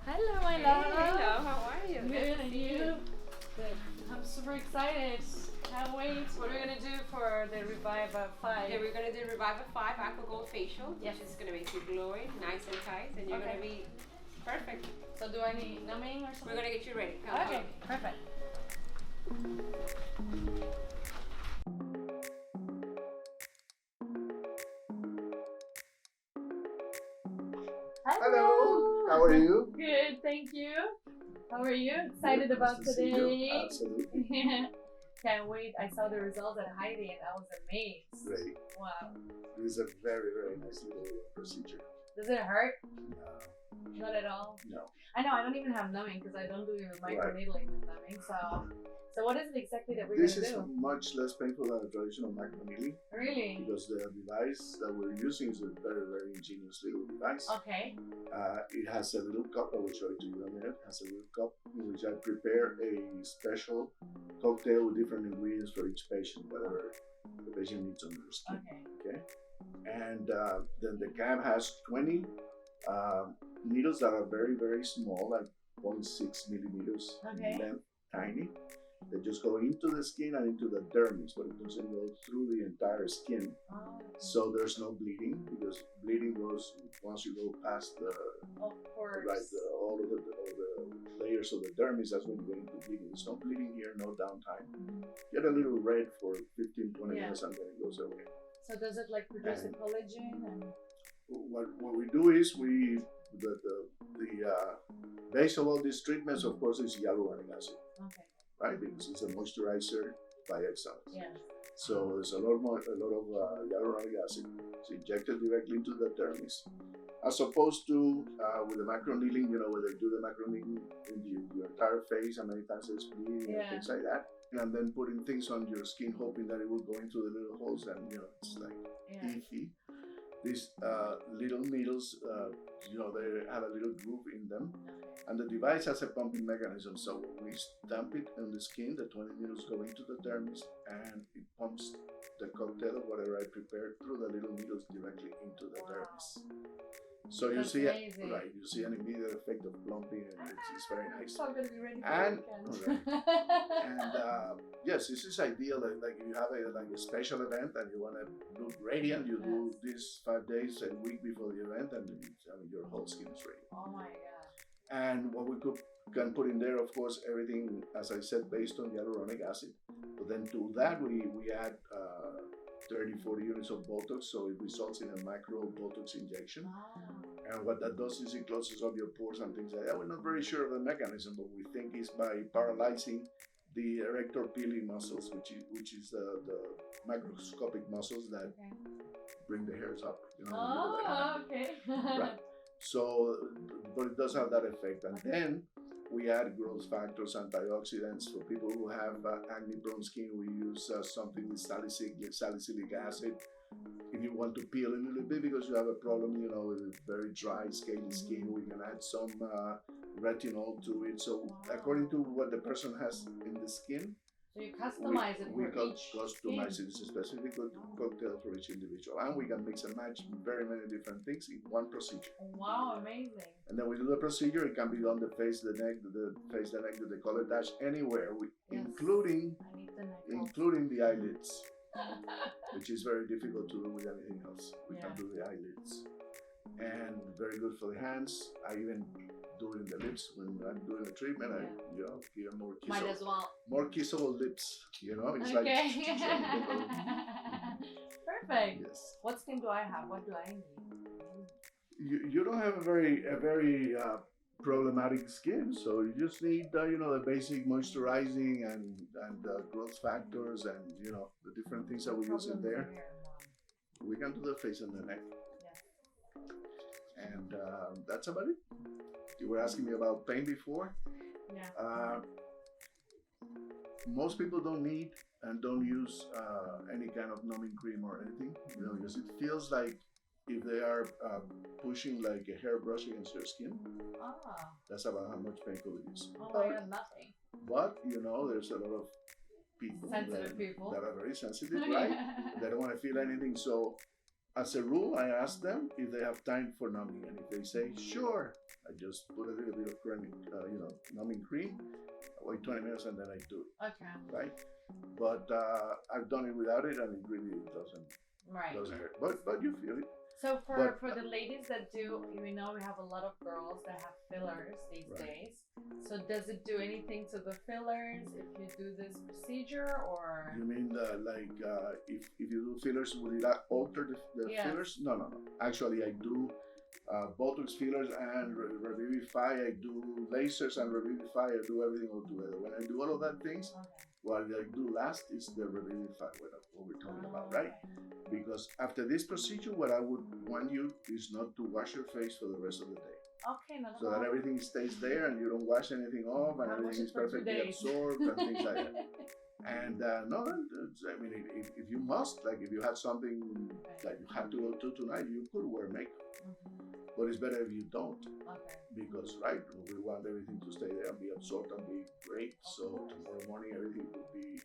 Hello, my love. Hello, how are you? Good, and you? Good. I'm super excited. Can't wait. What are we gonna do for the REVIVIFY? Yeah, we're gonna do REVIVIFY AquaGold facial, which is gonna make you glowing, nice and tight, and you're gonna be perfect. So do I need numbing or something? We're gonna get you ready. Come Okay, on. perfect. Hello, how are you? Good, thank you. How are you? Excited about Nice to see today? you. Absolutely. Can't wait. I saw the results at Heidi and I was amazed. Great. Wow. It is a very, very nice little procedure. Does it hurt? No, Not at all. no. I know I don't even have numbing because I don't do microneedling with numbing. So what is it exactly that we're This gonna is do? much less painful than a traditional microneedling Really? because the device that we're using is a very, very ingenious little device. Okay. It has a little cup, I will show it to you in a minute. It has a little cup in which I prepare a special cocktail with different ingredients for each patient, whatever the patient needs on their skin. Okay. And then the cam has 20 needles that are very, very small, like 0.6 millimeters Okay. length, tiny. They just go into the skin and into the dermis, but it doesn't go through the entire skin. Oh, So there's no bleeding, because bleeding goes once you go past the of course. all of the layers of the dermis. That's when you get into bleeding. There's no bleeding here, no downtime. Get a little red for 15-20 minutes and then it goes away. So does it like produce a collagen and? What we do is the base of all these treatments, of course, is hyaluronic acid, Okay. right? Because it's a moisturizer by excellence. Yeah. So there's a lot of hyaluronic acid. It's injected directly into the dermis, as opposed to with the macroneedling, where they do the macroneedling in your entire face, and many times there's bleeding and things like that, and then putting things on your skin, hoping that it will go into the little holes, and it's like iffy. These little needles, they have a little groove in them, and the device has a pumping mechanism. So when we stamp it on the skin, the 20 needles go into the dermis, and it pumps the cocktail of whatever I prepared through the little needles directly into the dermis. So you see, you see an immediate effect of plumping, and it's very nice. So I'm gonna be ready for And the weekend. and yes, this is ideal. Like you have a special event and you want to look radiant, you do this 5 days, a week before the event, and your whole skin is ready. Oh my god. And what we can put in there, of course, everything, as I said, based on hyaluronic acid. But then to that we add 30-40 units of Botox, so it results in a micro Botox injection. And what that does is it closes up your pores and things like that. We're not very sure of the mechanism, but we think it's by paralyzing the erector pili muscles, which is the microscopic muscles that bring the hairs up. Okay. Right. So, but it does have that effect. And then we add growth factors, antioxidants. For people who have acne-prone skin, we use something with salicylic acid. If you want to peel a little bit because you have a problem, with very dry, scaly skin, we can add some retinol to it. So according to what the person has in the skin, So you customize it we for each customize skin. it. It's a specific cocktail for each individual, and we can mix and match very many different things in one procedure. Wow, amazing. And then we do the procedure. It can be on the face, the neck, the collar dash, anywhere, including I need the neck including the eyelids, which is very difficult to do with anything else. We can do the eyelids, and very good for the hands. I even do it in the lips when I'm doing a treatment. I give them more kissable, Might as well. more kissable lips. It's Okay. like Perfect. yes. What skin do I have? What do I need? You don't have a very problematic skin, so you just need the basic moisturizing and growth factors and the different things that we use in there. We can do the face and the neck. And that's about it. You were asking me about pain before. Yeah. Most people don't need and don't use any kind of numbing cream or anything, because it feels like if they are pushing like a hairbrush against your skin. That's about how much painful it is. Oh my god, nothing. But there's a lot of people Sensitive people. that are very sensitive, right? They don't want to feel anything. So, as a rule, I ask them if they have time for numbing, and if they say sure, I just put a little bit of cream, numbing cream. I wait 20 minutes and then I do it. Okay. Right? But I've done it without it, and it really doesn't hurt. But you feel it. So for the ladies that do, we know we have a lot of girls that have fillers these days. So does it do anything to the fillers if you do this procedure, or? You mean if you do fillers, will it alter the fillers? No. Actually, I do Botox fillers and Revivify. I do lasers and Revivify. I do everything all together. When I do all of that things, what I do last is the Revivify, what we're talking about, right? Because after this procedure, what I would want you is not to wash your face for the rest of the day. Okay, no. So that everything stays there and you don't wash anything off and everything is perfectly absorbed and things like that. And I mean, if you must, like if you had something that you had to go to tonight, you could wear makeup. But it's better if you don't. Because, right, we want everything to stay there and be absorbed and be great. So tomorrow morning, everything will be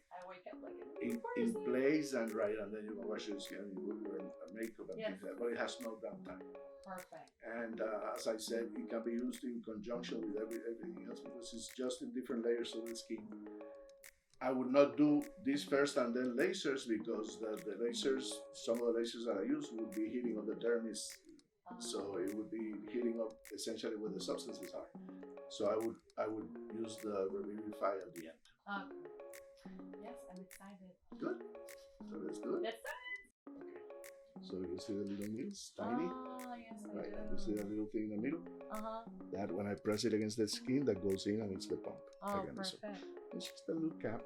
in place and right, and then you can wash your skin and you will wear makeup and things like that. But it has no downtime. Perfect. And as I said, it can be used in conjunction with everything else because it's just in different layers of the skin. I would not do this first and then lasers because the lasers, some of the lasers that I use would be hitting on the dermis. So it would be hitting up essentially where the substances are. So I would use the Revivify at the end. Yes, I'm excited. Good. So let's do it. Let's do it. Okay. So you see the little needles, tiny? Oh, yes, I do. You see that little thing in the middle? That when I press it against the skin, that goes in and it's the pump. Oh, again. perfect. So it's just a little cap.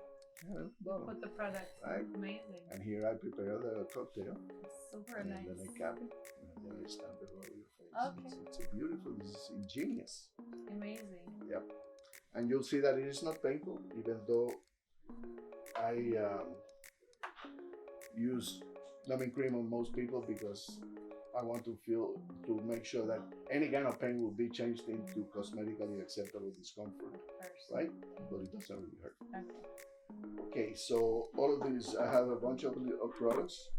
Put the product. Right? Amazing. And here I prepare the cocktail. Super and nice. Then I cap it. And then I stamp it all over your face. Okay. It's a beautiful, it's ingenious. Amazing. Yep. And you'll see that it is not painful, even though I use numbing cream on most people because I want to make sure that any kind of pain will be changed into cosmetically acceptable discomfort, right? But it doesn't really hurt. Okay, so all of these, I have a bunch of products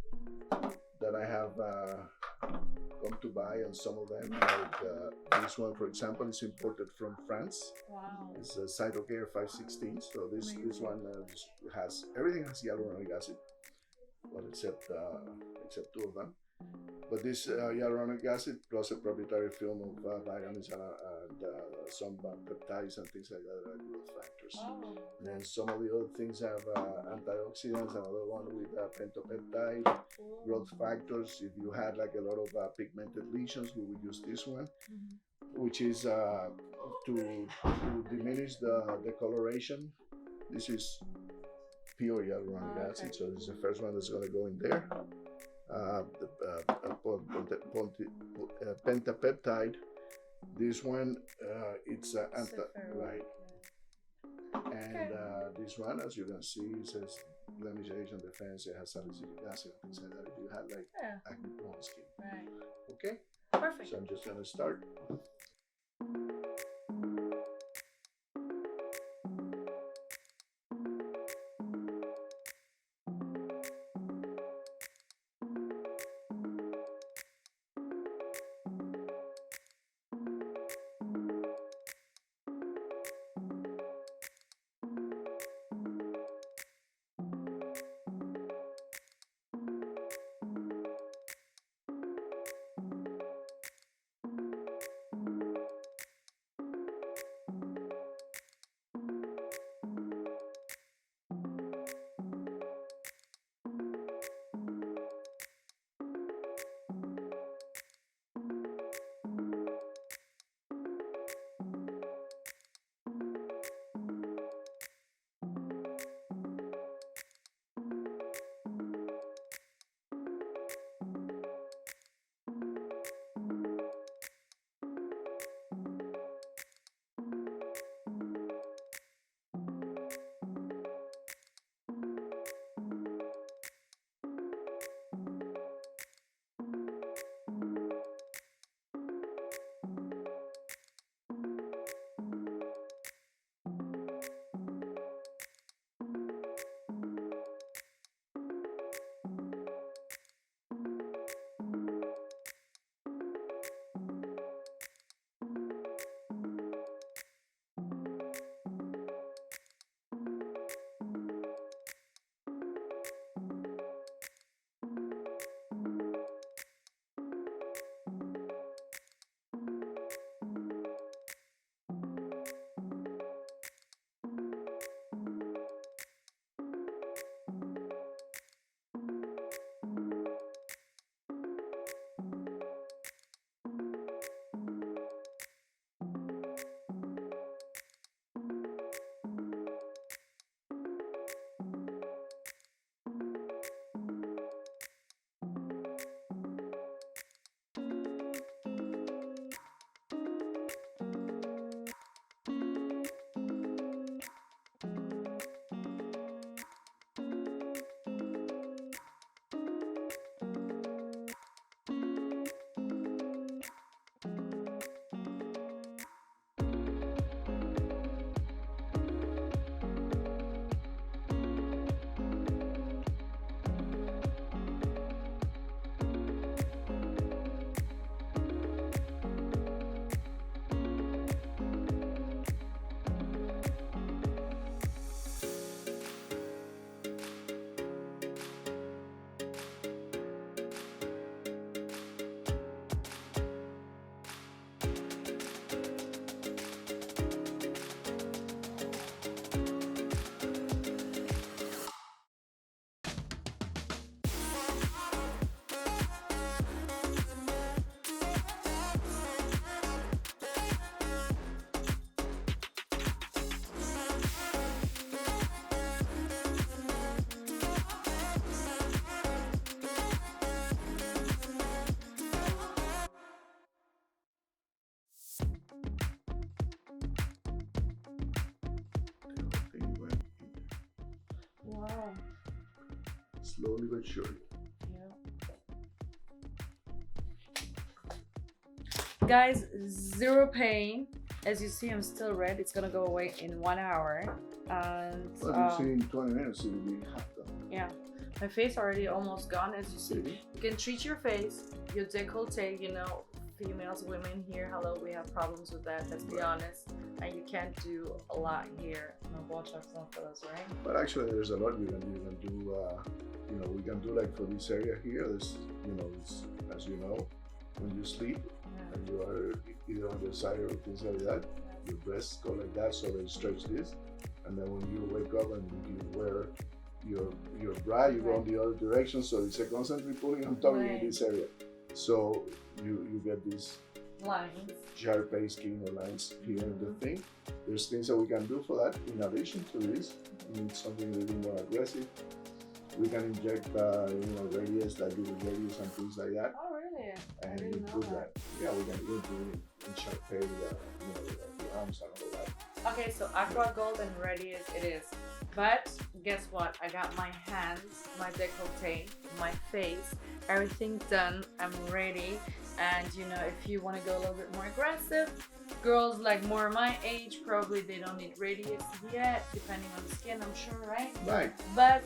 that I have come to buy, and some of them, like this one, for example, is imported from France. Wow. It's a Cytocare 516. So this one everything has hyaluronic acid, well, except two of them. But this hyaluronic acid plus a proprietary film of vitamins and some peptides and things like that are growth factors. And then some of the other things have antioxidants, another one with pentapeptide, growth factors. If you had like a lot of pigmented lesions, we would use this one, which is to diminish the coloration. This is pure hyaluronic acid, so this is the first one that's going to go in there. Pentapeptide. This one, it's right. And this one, as you can see, it says blemish agent defense. It has salicylic acid and things like that. If you had like acne prone skin, Right. Okay. Perfect. So I'm just gonna start. slowly but surely. Guys, zero pain. As you see, I'm still red. It's gonna go away in 1 hour. And Well, you see in 20 minutes it will be half done. yeah, my face already almost gone. As you see, See? you can treat your face, your décolleté. You know, females, women here. Hello, we have problems with that. Let's be honest. And you can't do a lot here. No Botox, no fillers, right? But actually, there's a lot you can do. You know, we can do like for this area here. There's, you know, it's, as you know, when you sleep and you are either on your side or things like that, your breasts go like that, so they stretch this. And then when you wake up and you wear your bra, you go in the other direction, so it's a constantly pulling on top in this area. So you get these lines, sharp skin or lines here in the thing. There's things that we can do for that in addition to this. We need something a little more aggressive. We can inject, you know, radius, like little radius and things like that. Oh, really? And you put that. Yeah, we can do it in sharp area, you know, the arms and all that. Okay, so AquaGold and Radius it is. But guess what? I got my hands, my décolleté, my face, everything done. I'm ready. And you know, if you want to go a little bit more aggressive, girls like more my age, probably they don't need Radius yet, depending on the skin, I'm sure, right? Right. But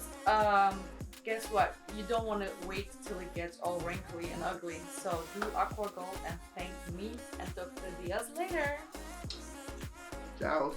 guess what? You don't want to wait till it gets all wrinkly and ugly. So do AquaGold and thank me and Dr. Diaz later. Ciao.